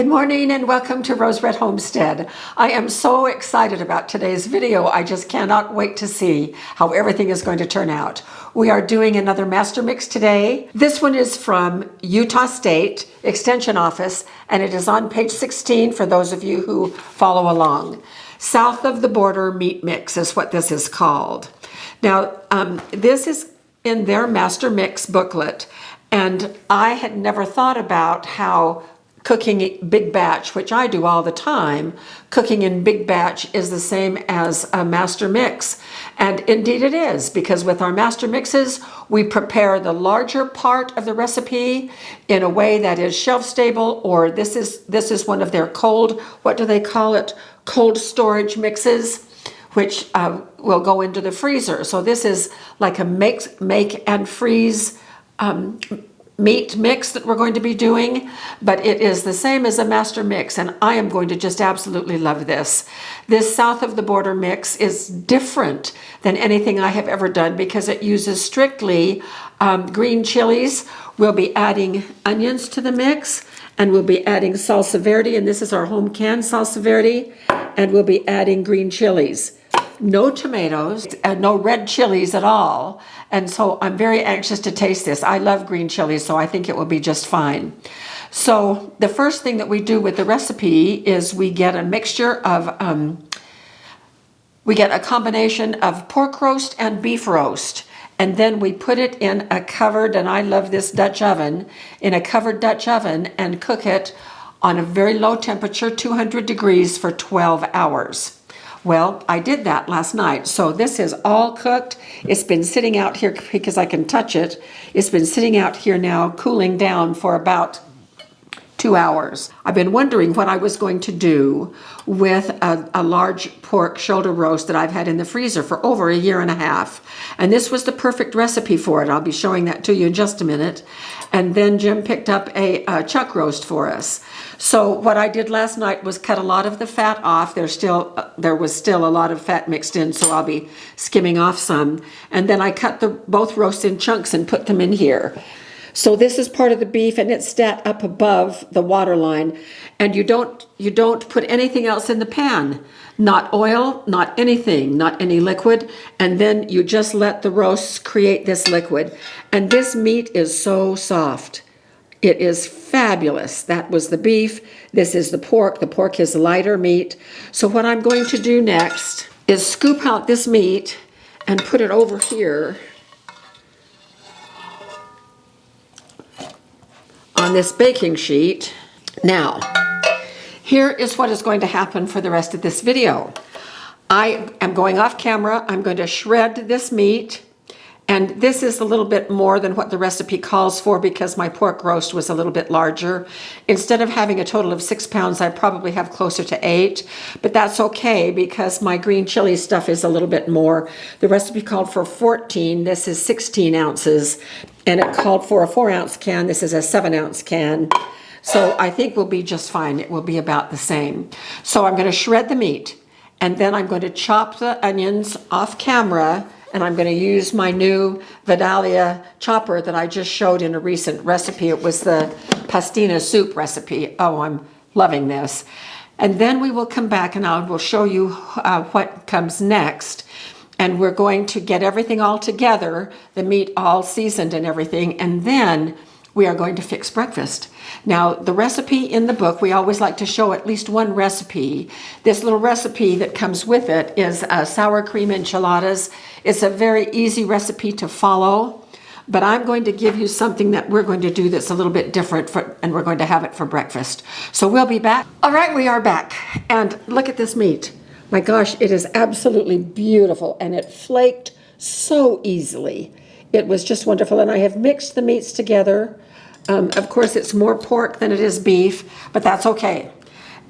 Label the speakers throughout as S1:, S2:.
S1: Good morning and welcome to Rose Red Homestead. I am so excited about today's video. I just cannot wait to see how everything is going to turn out. We are doing another master mix today. This one is from Utah State Extension Office, and it is on page 16 for those of you who follow along. South of the Border Meat Mix is what this is called. Now, this is in their master mix booklet, and I had never thought about how cooking big batch, which I do all the time, cooking in big batch is the same as a master mix. And indeed it is, because with our master mixes, we prepare the larger part of the recipe in a way that is shelf stable, or this is one of their cold, what do they call it? Cold storage mixes, which will go into the freezer. So this is like a make and freeze meat mix that we're going to be doing, but it is the same as a master mix, and I am going to just absolutely love this. This South of the Border mix is different than anything I have ever done because it uses strictly green chilies. We'll be adding onions to the mix, and we'll be adding salsa verde, and this is our home canned salsa verde, and we'll be adding green chilies. No tomatoes, no red chilies at all. And so I'm very anxious to taste this. I love green chilies, so I think it will be just fine. So the first thing that we do with the recipe is we get a mixture of, we get a combination of pork roast and beef roast. And then we put it in a covered, and I love this Dutch oven, in a covered Dutch oven and cook it on a very low temperature, 200 degrees for 12 hours. Well, I did that last night, so this is all cooked. It's been sitting out here because I can touch it. It's been sitting out here now, cooling down for about 2 hours. I've been wondering what I was going to do with a large pork shoulder roast that I've had in the freezer for over a year and a half. And this was the perfect recipe for it. I'll be showing that to you in just a minute. And then Jim picked up a chuck roast for us. So what I did last night was cut a lot of the fat off. There was still a lot of fat mixed in, so I'll be skimming off some. And then I cut both roasts in chunks and put them in here. So this is part of the beef, and it's set up above the water line. And you don't put anything else in the pan. Not oil, not anything, not any liquid. And then you just let the roasts create this liquid. And this meat is so soft. It is fabulous. That was the beef. This is the pork. The pork is lighter meat. So what I'm going to do next is scoop out this meat and put it over here on this baking sheet. Now, here is what is going to happen for the rest of this video. I am going off camera. I'm going to shred this meat, and this is a little bit more than what the recipe calls for because my pork roast was a little bit larger. Instead of having a total of 6 pounds, I probably have closer to 8, but that's okay because my green chili stuff is a little bit more. The recipe called for 14. This is 16 ounces, and it called for a 4-ounce can. This is a 7-ounce can. So I think we'll be just fine. It will be about the same. So I'm going to shred the meat, and then I'm going to chop the onions off camera, and I'm going to use my new Vidalia chopper that I just showed in a recent recipe. It was the pastina soup recipe. Oh, I'm loving this. And then we will come back and I will show you what comes next. And we're going to get everything all together, the meat all seasoned and everything, and then we are going to fix breakfast. Now, the recipe in the book, we always like to show at least one recipe. This little recipe that comes with it is sour cream enchiladas. It's a very easy recipe to follow, but I'm going to give you something that we're going to do that's a little bit different, and we're going to have it for breakfast. So we'll be back. All right, we are back, and look at this meat. My gosh, it is absolutely beautiful, and it flaked so easily. It was just wonderful, and I have mixed the meats together. Of course, it's more pork than it is beef, but that's okay.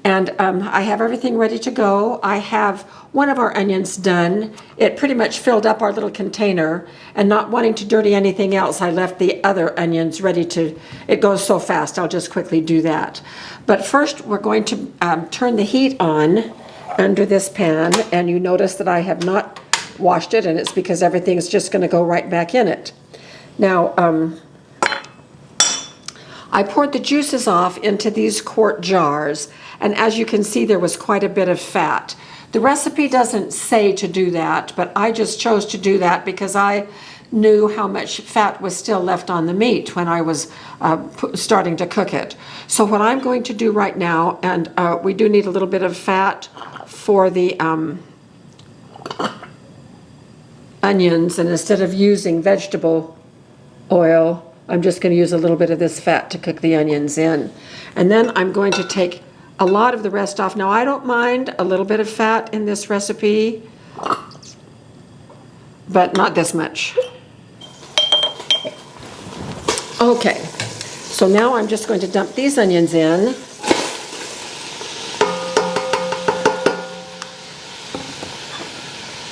S1: And I have everything ready to go. I have one of our onions done. It pretty much filled up our little container, and not wanting to dirty anything else, I left the other onions ready to, it goes so fast, I'll just quickly do that. But first, we're going to turn the heat on under this pan, and you notice that I have not washed it, and it's because everything's just going to go right back in it. Now, I poured the juices off into these quart jars, and as you can see, there was quite a bit of fat. The recipe doesn't say to do that, but I just chose to do that because I knew how much fat was still left on the meat when I was starting to cook it. So what I'm going to do right now, and we do need a little bit of fat for the onions, and instead of using vegetable oil, I'm just going to use a little bit of this fat to cook the onions in. And then I'm going to take a lot of the rest off. Now, I don't mind a little bit of fat in this recipe, but not this much. Okay, so now I'm just going to dump these onions in.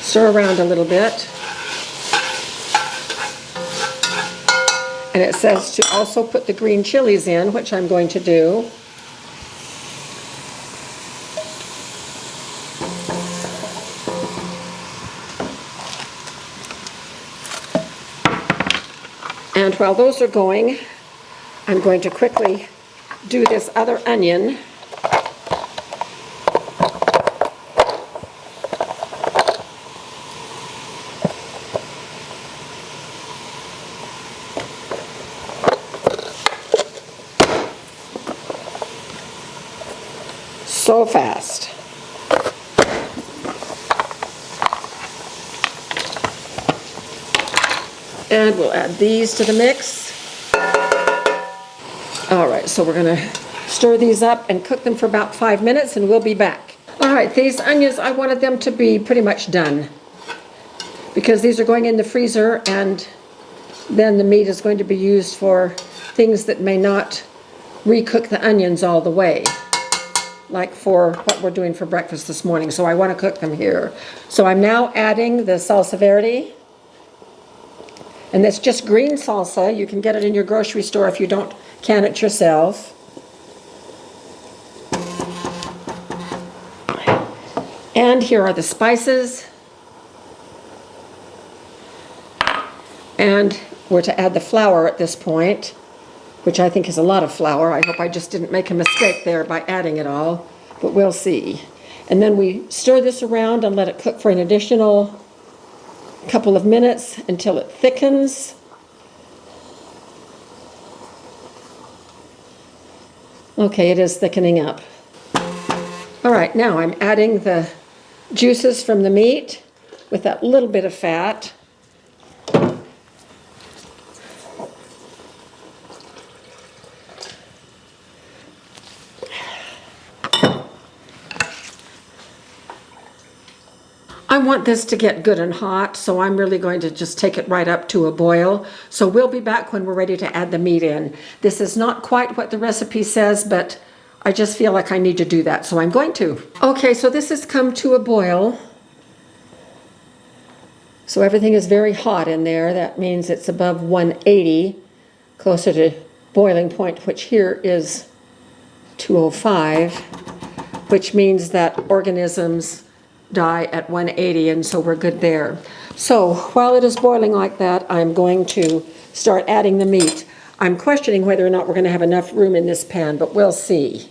S1: Stir around a little bit. And it says to also put the green chilies in, which I'm going to do. And while those are going, I'm going to quickly do this other onion. So fast. And we'll add these to the mix. All right, so we're gonna stir these up and cook them for about 5 minutes, and we'll be back. All right, these onions, I wanted them to be pretty much done because these are going in the freezer, and then the meat is going to be used for things that may not recook the onions all the way, like for what we're doing for breakfast this morning. So I want to cook them here. So I'm now adding the salsa verde. And that's just green salsa. You can get it in your grocery store if you don't can it yourself. And here are the spices. And we're to add the flour at this point, which I think is a lot of flour. I hope I just didn't make a mistake there by adding it all, but we'll see. And then we stir this around and let it cook for an additional couple of minutes until it thickens. Okay, it is thickening up. All right, now I'm adding the juices from the meat with that little bit of fat. I want this to get good and hot, so I'm really going to just take it right up to a boil. So we'll be back when we're ready to add the meat in. This is not quite what the recipe says, but I just feel like I need to do that, so I'm going to. Okay, so this has come to a boil. So everything is very hot in there. That means it's above 180, closer to boiling point, which here is 205, which means that organisms die at 180, and so we're good there. So while it is boiling like that, I'm going to start adding the meat. I'm questioning whether or not we're going to have enough room in this pan, but we'll see.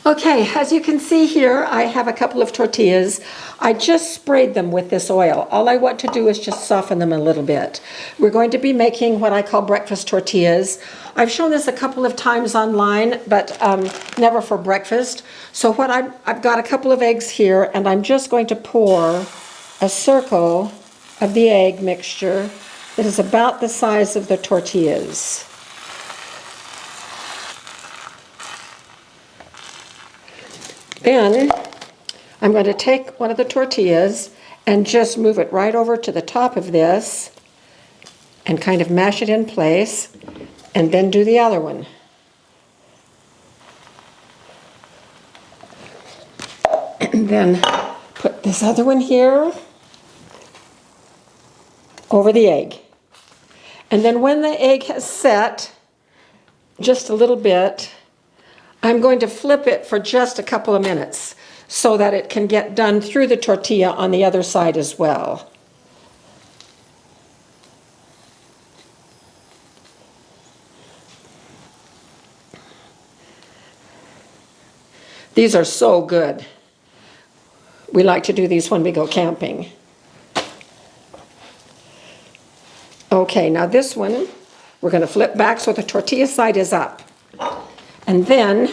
S1: Okay, as you can see here, I have a couple of tortillas. I just sprayed them with this oil. All I want to do is just soften them a little bit. We're going to be making what I call breakfast tortillas. I've shown this a couple of times online, but never for breakfast. So what I've got a couple of eggs here, and I'm just going to pour a circle of the egg mixture that is about the size of the tortillas. Then I'm going to take one of the tortillas and just move it right over to the top of this and kind of mash it in place, and then do the other one. And then put this other one here over the egg. And then when the egg has set just a little bit, I'm going to flip it for just a couple of minutes so that it can get done through the tortilla on the other side as well. These are so good. We like to do these when we go camping. Okay, now this one, we're going to flip back so the tortilla side is up. And then,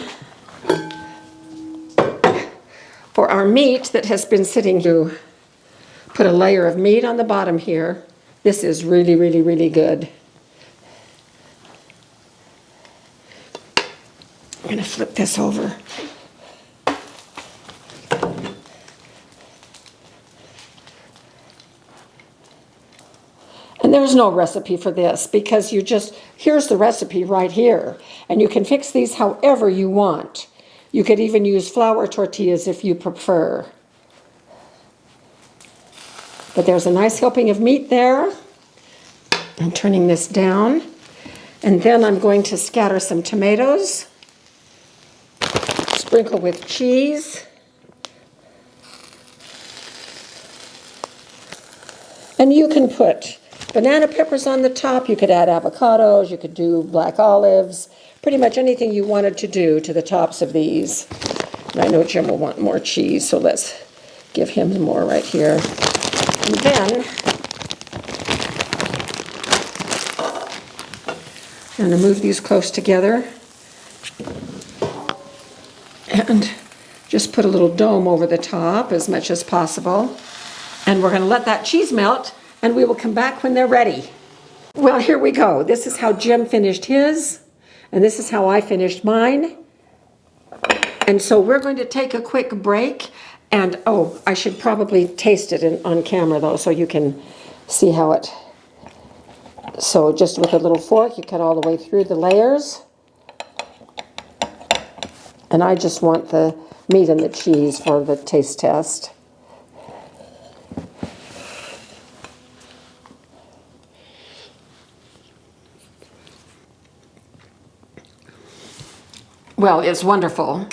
S1: for our meat that has been sitting, to put a layer of meat on the bottom here. This is really, really, really good. I'm going to flip this over. And there's no recipe for this because here's the recipe right here. And you can fix these however you want. You could even use flour tortillas if you prefer. But there's a nice helping of meat there. I'm turning this down. And then I'm going to scatter some tomatoes. Sprinkle with cheese. And you can put banana peppers on the top. You could add avocados. You could do black olives. Pretty much anything you wanted to do to the tops of these. And I know Jim will want more cheese, so let's give him more right here. And then I'm going to move these close together and just put a little dome over the top as much as possible. And we're going to let that cheese melt, and we will come back when they're ready. Well, here we go. This is how Jim finished his, and this is how I finished mine. And so we're going to take a quick break. And, oh, I should probably taste it on camera, though, so you can see how it... So just with a little fork, you cut all the way through the layers. And I just want the meat and the cheese for the taste test. Well, it's wonderful.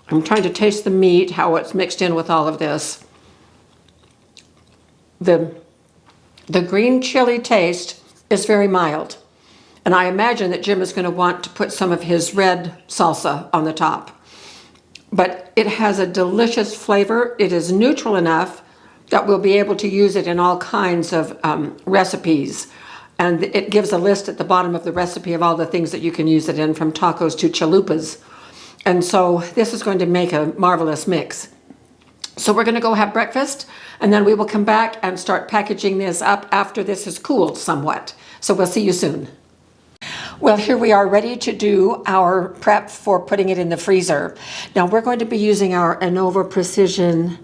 S1: I'm trying to taste the meat, how it's mixed in with all of this. The green chili taste is very mild. And I imagine that Jim is going to want to put some of his red salsa on the top. But it has a delicious flavor. It is neutral enough that we'll be able to use it in all kinds of recipes. And it gives a list at the bottom of the recipe of all the things that you can use it in, from tacos to chalupas. And so this is going to make a marvelous mix. So we're going to go have breakfast, and then we will come back and start packaging this up after this has cooled somewhat. So we'll see you soon. Well, here we are ready to do our prep for putting it in the freezer. Now we're going to be using our Innova Precision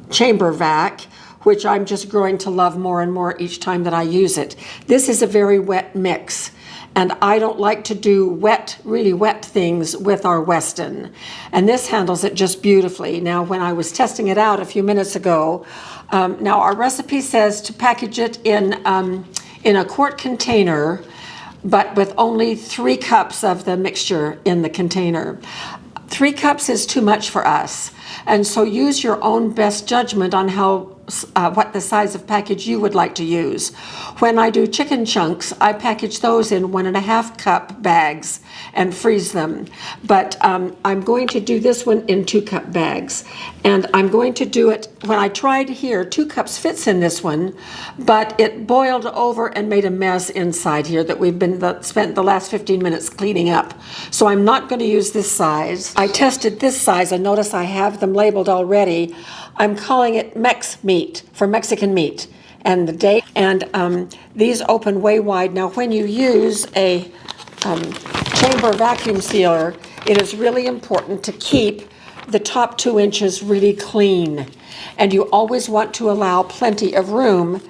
S1: chamber vac, which I'm just growing to love more and more each time that I use it. This is a very wet mix. And I don't like to do wet, really wet things with our Weston. And this handles it just beautifully. Now, when I was testing it out a few minutes ago, now our recipe says to package it in a quart container, but with only 3 cups of the mixture in the container. 3 cups is too much for us. And so use your own best judgment on what the size of package you would like to use. When I do chicken chunks, I package those in 1.5 cup bags and freeze them. But I'm going to do this one in 2 cup bags. And I'm going to do it, when I tried here, 2 cups fits in this one, but it boiled over and made a mess inside here that we've spent the last 15 minutes cleaning up. So I'm not going to use this size. I tested this size, and notice I have them labeled already. I'm calling it Mex meat, for Mexican meat, and the date. And these open way wide. Now, when you use a chamber vacuum sealer, it is really important to keep the top 2 inches really clean. And you always want to allow plenty of room.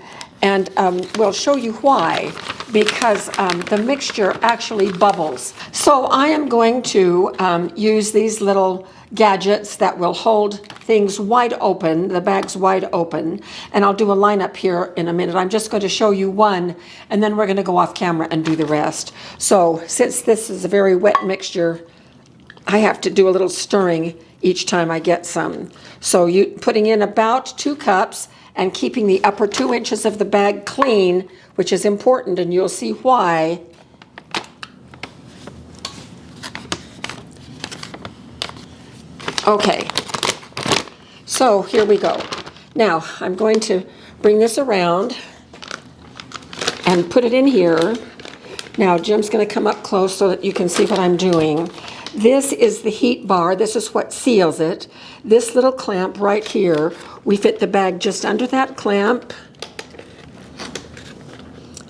S1: And we'll show you why, because the mixture actually bubbles. So I am going to use these little gadgets that will hold things wide open, the bags wide open, and I'll do a lineup here in a minute. I'm just going to show you one, and then we're going to go off camera and do the rest. So since this is a very wet mixture, I have to do a little stirring each time I get some. So you putting in about 2 cups and keeping the upper 2 inches of the bag clean, which is important, and you'll see why. Okay, so here we go. Now, I'm going to bring this around and put it in here. Now, Jim's going to come up close so that you can see what I'm doing. This is the heat bar. This is what seals it. This little clamp right here, we fit the bag just under that clamp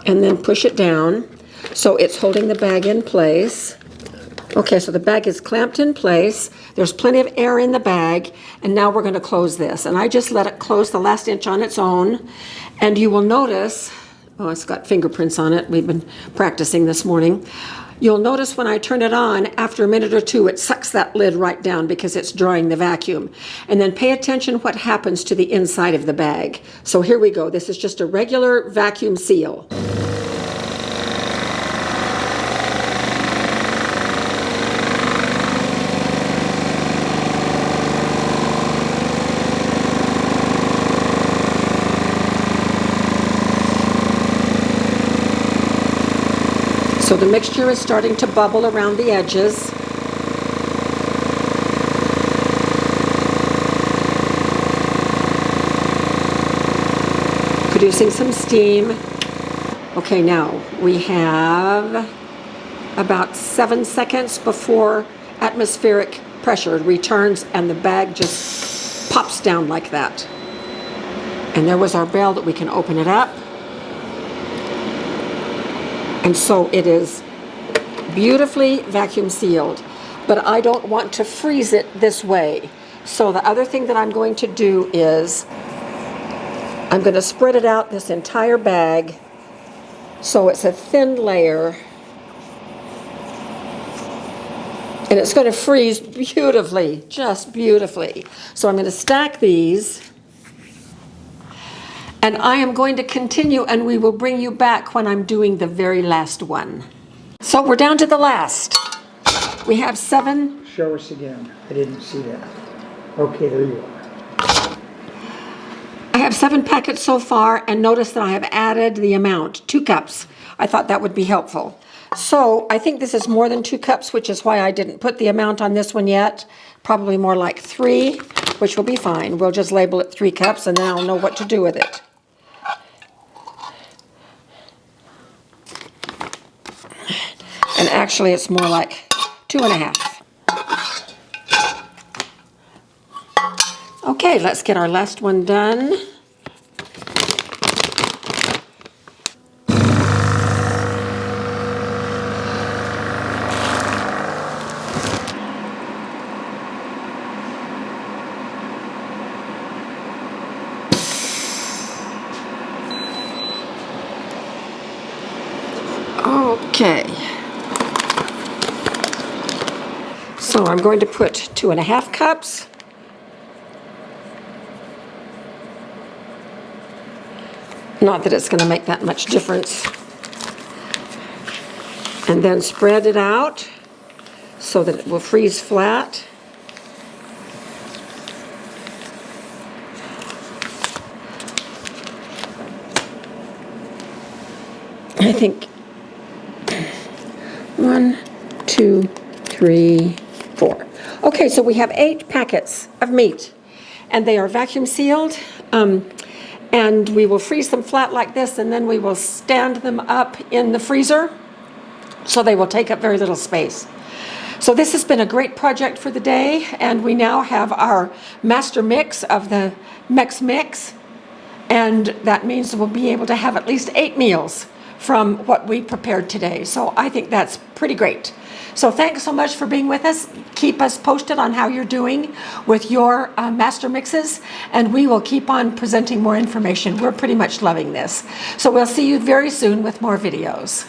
S1: and then push it down so it's holding the bag in place. Okay, so the bag is clamped in place. There's plenty of air in the bag, and now we're going to close this. And I just let it close the last inch on its own, and you will notice, oh, it's got fingerprints on it. We've been practicing this morning. You'll notice when I turn it on, after a minute or two, it sucks that lid right down because it's drawing the vacuum. And then pay attention what happens to the inside of the bag. So here we go. This is just a regular vacuum seal. So the mixture is starting to bubble around the edges. Producing some steam. Okay, now we have about 7 seconds before atmospheric pressure returns and the bag just pops down like that. And there was our bell that we can open it up. And so it is beautifully vacuum sealed, but I don't want to freeze it this way. So the other thing that I'm going to do is I'm going to spread it out this entire bag so it's a thin layer, and it's going to freeze beautifully, just beautifully. So I'm going to stack these. And I am going to continue, and we will bring you back when I'm doing the very last one. So we're down to the last. We have 7.
S2: Show us again. I didn't see that. Okay, there you are.
S1: I have 7 packets so far, and notice that I have added the amount, 2 cups. I thought that would be helpful. So I think this is more than 2 cups, which is why I didn't put the amount on this one yet. Probably more like 3, which will be fine. We'll just label it 3 cups, and then I'll know what to do with it. And actually, it's more like 2.5. Okay, let's get our last one done. Okay. So I'm going to put 2.5 cups. Not that it's going to make that much difference. And then spread it out so that it will freeze flat. I think 1, 2, 3, 4. Okay, so we have 8 packets of meat, and they are vacuum sealed. And we will freeze them flat like this, and then we will stand them up in the freezer so they will take up very little space. So this has been a great project for the day, and we now have our master mix of the Mex Mix, and that means we'll be able to have at least 8 meals from what we prepared today. So I think that's pretty great. So thanks so much for being with us. Keep us posted on how you're doing with your master mixes, and we will keep on presenting more information. We're pretty much loving this. So we'll see you very soon with more videos.